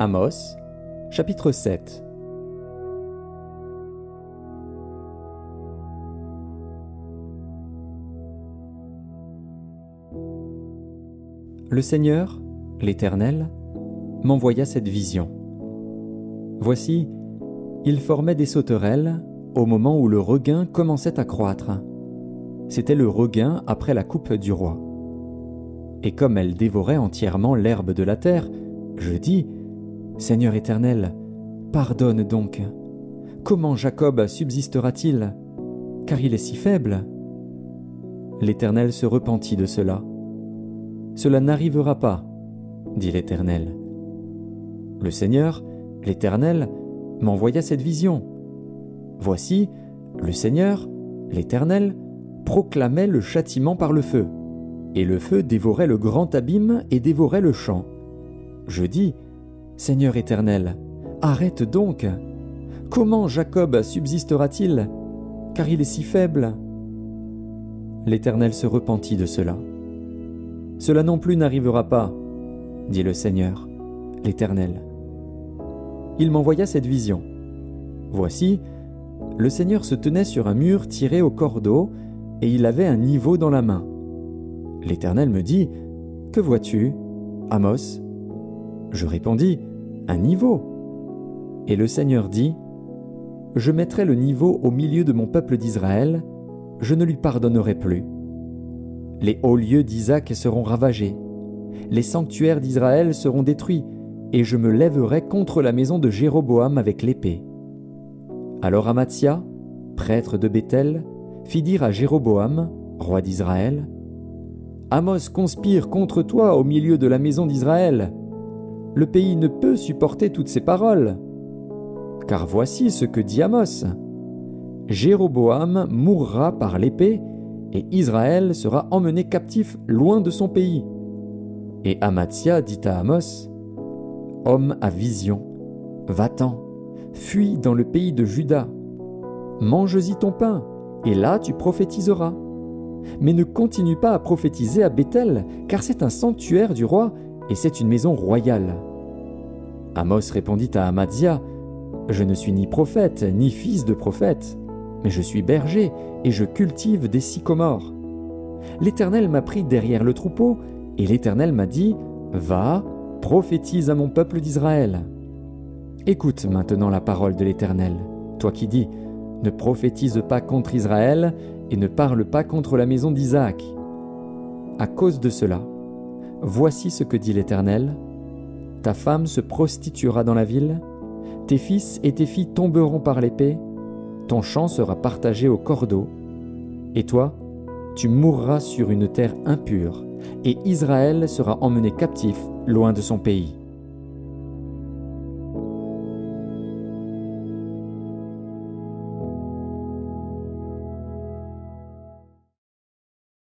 Amos, chapitre 7. Le Seigneur, l'Éternel, m'envoya cette vision. Voici, il formait des sauterelles au moment où le regain commençait à croître. C'était le regain après la coupe du roi. Et comme elles dévoraient entièrement l'herbe de la terre, je dis, Seigneur Éternel, pardonne donc. Comment Jacob subsistera-t-il, car il est si faible? L'Éternel se repentit de cela. Cela n'arrivera pas, dit l'Éternel. Le Seigneur, l'Éternel, m'envoya cette vision. Voici, le Seigneur, l'Éternel, proclamait le châtiment par le feu, et le feu dévorait le grand abîme et dévorait le champ. Je dis, Seigneur Éternel, arrête donc. Comment Jacob subsistera-t-il, car il est si faible? L'Éternel se repentit de cela. Cela non plus n'arrivera pas, dit le Seigneur, l'Éternel. Il m'envoya cette vision. Voici, le Seigneur se tenait sur un mur tiré au cordeau, et il avait un niveau dans la main. L'Éternel me dit, « Que vois-tu, Amos ?» Je répondis, « Un niveau. » Et le Seigneur dit, « Je mettrai le niveau au milieu de mon peuple d'Israël, je ne lui pardonnerai plus. Les hauts lieux d'Isaac seront ravagés, les sanctuaires d'Israël seront détruits, et je me lèverai contre la maison de Jéroboam avec l'épée. » Alors Amatsia, prêtre de Béthel, fit dire à Jéroboam, roi d'Israël, « Amos conspire contre toi au milieu de la maison d'Israël. Le pays ne peut supporter toutes ces paroles. Car voici ce que dit Amos. Jéroboam mourra par l'épée, et Israël sera emmené captif loin de son pays. » Et Amatsia dit à Amos, « Homme à vision, va-t'en, fuis dans le pays de Juda. Mange-y ton pain, et là tu prophétiseras. Mais ne continue pas à prophétiser à Béthel, car c'est un sanctuaire du roi, et c'est une maison royale. » Amos répondit à Amatsia, « Je ne suis ni prophète, ni fils de prophète, mais je suis berger, et je cultive des sycomores. L'Éternel m'a pris derrière le troupeau, et l'Éternel m'a dit, « Va, prophétise à mon peuple d'Israël. » Écoute maintenant la parole de l'Éternel, toi qui dis, « Ne prophétise pas contre Israël, et ne parle pas contre la maison d'Isaac. » À cause de cela, voici ce que dit l'Éternel, « Ta femme se prostituera dans la ville, tes fils et tes filles tomberont par l'épée, ton champ sera partagé au cordeau, et toi, tu mourras sur une terre impure, et Israël sera emmené captif loin de son pays. »